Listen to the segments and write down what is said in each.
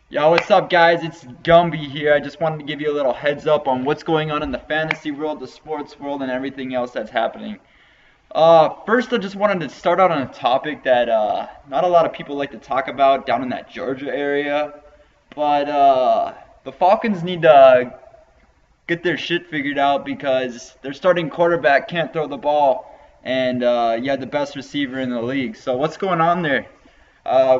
Yo, what's up, guys? It's Gumby here. I just wanted to give you a little heads up on what's going on in the fantasy world, the sports world, and everything else that's happening. First, I just wanted to start out on a topic that not a lot of people like to talk about down in that Georgia area, but the Falcons need to get their shit figured out because their starting quarterback can't throw the ball, and you had the best receiver in the league. So what's going on there?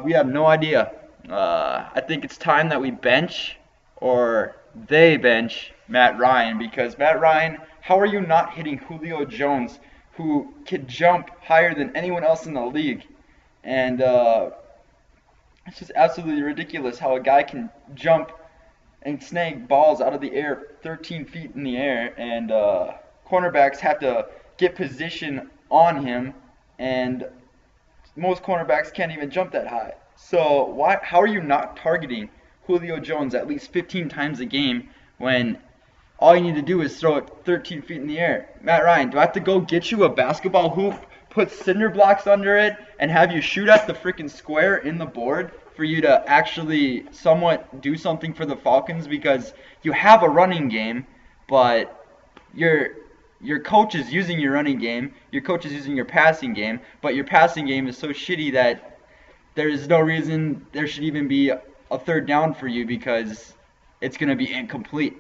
We have no idea. I think it's time that we bench or they bench Matt Ryan because Matt Ryan, how are you not hitting Julio Jones, who can jump higher than anyone else in the league? And it's just absolutely ridiculous how a guy can jump and snag balls out of the air 13 feet in the air, and cornerbacks have to get position on him, and most cornerbacks can't even jump that high. So why? How are you not targeting Julio Jones at least 15 times a game when all you need to do is throw it 13 feet in the air? Matt Ryan, do I have to go get you a basketball hoop, put cinder blocks under it, and have you shoot at the freaking square in the board for you to actually somewhat do something for the Falcons? Because you have a running game, but your coach is using your running game, your coach is using your passing game, but your passing game is so shitty that there is no reason there should even be a third down for you because it's going to be incomplete.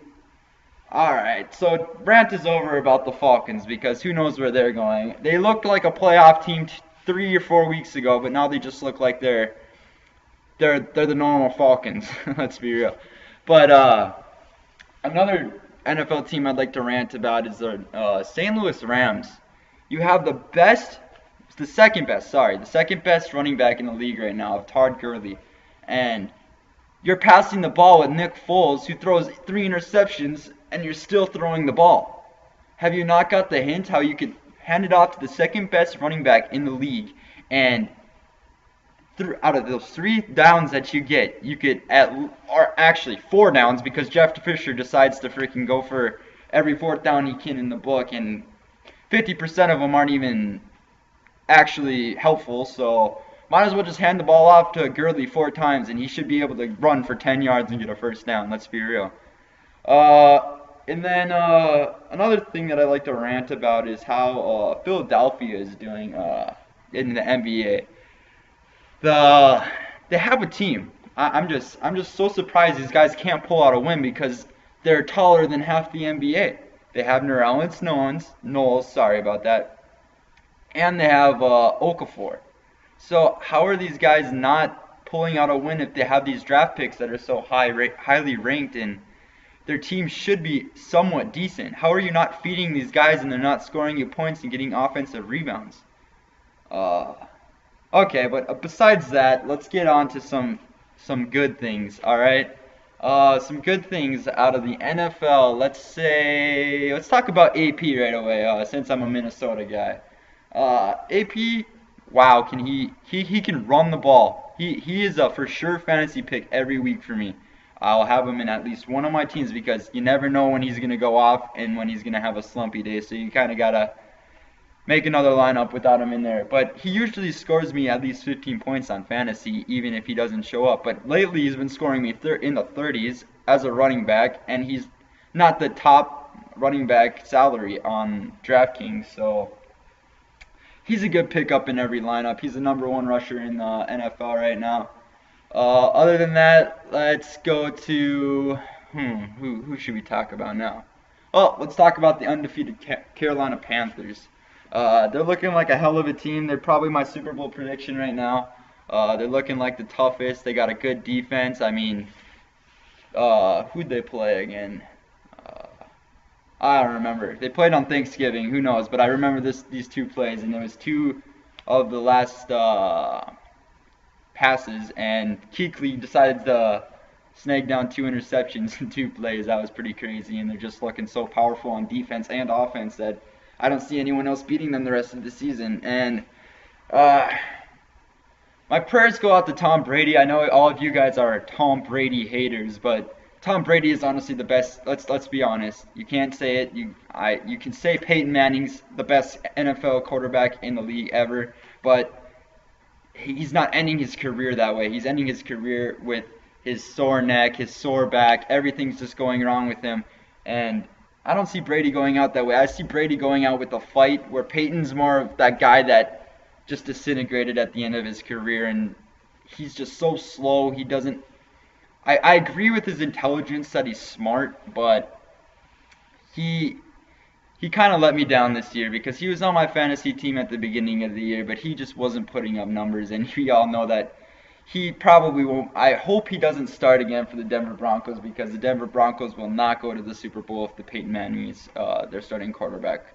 Alright, so rant is over about the Falcons because who knows where they're going. They looked like a playoff team 3 or 4 weeks ago, but now they just look like they're the normal Falcons. Let's be real. But another NFL team I'd like to rant about is the St. Louis Rams. You have the second best running back in the league right now, of Todd Gurley, and you're passing the ball with Nick Foles, who throws 3 interceptions, and you're still throwing the ball. Have you not got the hint how you could hand it off to the second best running back in the league, and out of those 3 downs that you get, you could or actually 4 downs because Jeff Fisher decides to freaking go for every fourth down he can in the book, and 50% of them aren't even actually helpful. So might as well just hand the ball off to Gurley 4 times, and he should be able to run for 10 yards and get a first down. Let's be real. And then another thing that I like to rant about is how Philadelphia is doing in the NBA. They have a team. I'm just so surprised these guys can't pull out a win because they're taller than half the NBA. They have Nerlens Knowles, sorry about that, and they have Okafor. So how are these guys not pulling out a win if they have these draft picks that are so highly ranked, and their team should be somewhat decent? How are you not feeding these guys and they're not scoring you points and getting offensive rebounds? Uh, Okay, but besides that, let's get on to some good things. All right, some good things out of the NFL. Let's talk about AP right away. Since I'm a Minnesota guy, AP, wow, he can run the ball. He is a for sure fantasy pick every week for me. I'll have him in at least one of my teams because you never know when he's gonna go off and when he's gonna have a slumpy day. So you kind of gotta make another lineup without him in there. But he usually scores me at least 15 points on fantasy, even if he doesn't show up. But lately, he's been scoring me in the 30s as a running back, and he's not the top running back salary on DraftKings. So he's a good pickup in every lineup. He's the #1 rusher in the NFL right now. Other than that, let's go to who should we talk about now? Oh, let's talk about the undefeated Carolina Panthers. They're looking like a hell of a team. They're probably my Super Bowl prediction right now. They're looking like the toughest. They got a good defense. I mean, who'd they play again? Uh, I don't remember. They played on Thanksgiving. Who knows? But I remember these 2 plays, and it was 2 of the last passes, and Kuechly decided to snag down 2 interceptions in 2 plays. That was pretty crazy, and they're just looking so powerful on defense and offense that I don't see anyone else beating them the rest of the season. And uh, my prayers go out to Tom Brady. I know all of you guys are Tom Brady haters, but Tom Brady is honestly the best. Let's be honest. You can't say it. You can say Peyton Manning's the best NFL quarterback in the league ever, but he's not ending his career that way. He's ending his career with his sore neck, his sore back, everything's just going wrong with him. And I don't see Brady going out that way. I see Brady going out with a fight, where Peyton's more of that guy that just disintegrated at the end of his career, and he's just so slow. He doesn't. I agree with his intelligence that he's smart, but he kind of let me down this year, because he was on my fantasy team at the beginning of the year, but he just wasn't putting up numbers, and we all know that he probably won't. I hope he doesn't start again for the Denver Broncos, because the Denver Broncos will not go to the Super Bowl if the Peyton Manning is their starting quarterback.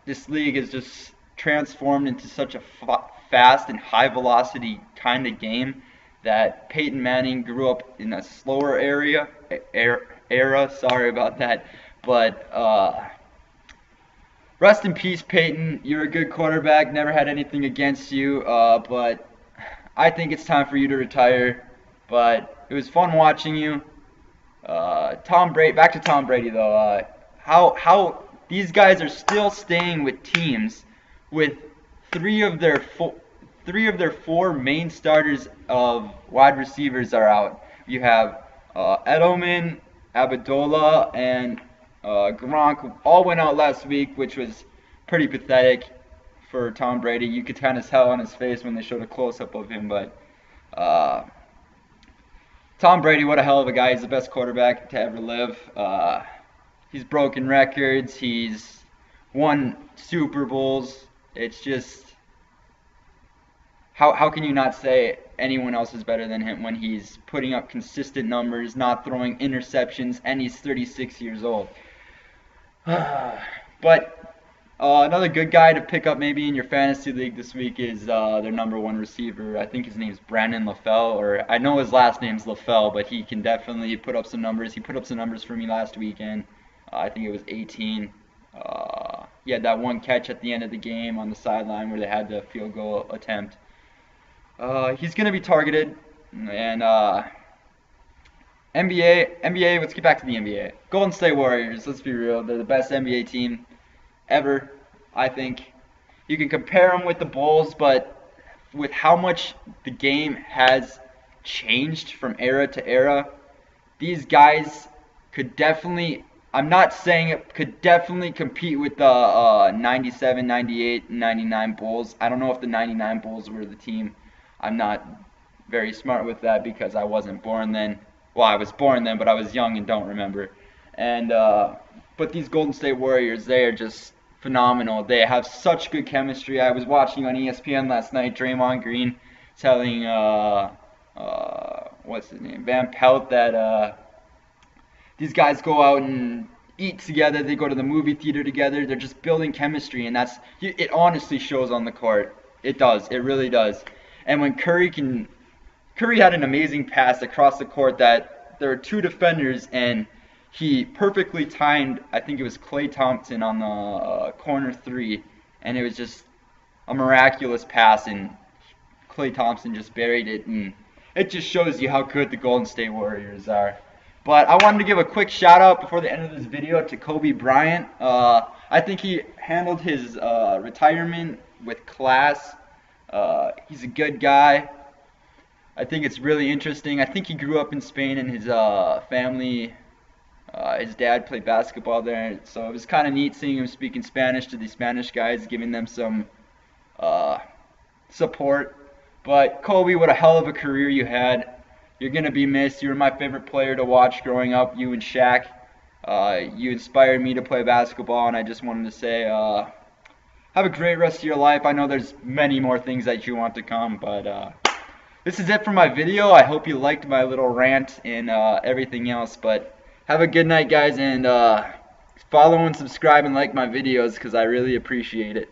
This league is just transformed into such a fast and high velocity kind of game that Peyton Manning grew up in a slower era. Sorry about that, but rest in peace, Peyton. You're a good quarterback. Never had anything against you, but I think it's time for you to retire. But it was fun watching you. Tom Brady. Back to Tom Brady though. How these guys are still staying with teams with three of their four main starters of wide receivers are out. You have Edelman, Amendola, and Gronk all went out last week, which was pretty pathetic for Tom Brady. You could kind of tell on his face when they showed a close-up of him, but Tom Brady, what a hell of a guy. He's the best quarterback to ever live. He's broken records. He's won Super Bowls. It's just, how can you not say anyone else is better than him when he's putting up consistent numbers, not throwing interceptions, and he's 36 years old? But another good guy to pick up maybe in your fantasy league this week is their number one receiver. I think his name's Brandon LaFell, or I know his last name's LaFell, but he can definitely put up some numbers. He put up some numbers for me last weekend. I think it was 18. He had that one catch at the end of the game on the sideline where they had the field goal attempt. He's going to be targeted. And NBA, let's get back to the NBA. Golden State Warriors, let's be real. They're the best NBA team ever, I think. You can compare them with the Bulls, but with how much the game has changed from era to era, these guys could definitely, I'm not saying it, could definitely compete with the 97, 98, 99 Bulls. I don't know if the 99 Bulls were the team. I'm not very smart with that because I wasn't born then. Well, I was born then, but I was young and don't remember. And but these Golden State Warriors, they are just phenomenal. They have such good chemistry. I was watching on ESPN last night, Draymond Green telling what's his name, Van Pelt, that these guys go out and eat together. They go to the movie theater together. They're just building chemistry, and it honestly shows on the court. It does. It really does. And when Curry had an amazing pass across the court that there were two defenders, and he perfectly timed, I think it was Klay Thompson on the corner three, and it was just a miraculous pass, and Klay Thompson just buried it, and it just shows you how good the Golden State Warriors are. But I wanted to give a quick shout out before the end of this video to Kobe Bryant. I think he handled his retirement with class. He's a good guy. I think it's really interesting. I think he grew up in Spain, and his family, his dad played basketball there, so it was kind of neat seeing him speaking Spanish to these Spanish guys, giving them some support. But Kobe, what a hell of a career you had. You're going to be missed. You were my favorite player to watch growing up, you and Shaq. You inspired me to play basketball, and I just wanted to say have a great rest of your life. I know there's many more things that you want to come, but this is it for my video. I hope you liked my little rant and everything else, but have a good night, guys, and follow and subscribe and like my videos because I really appreciate it.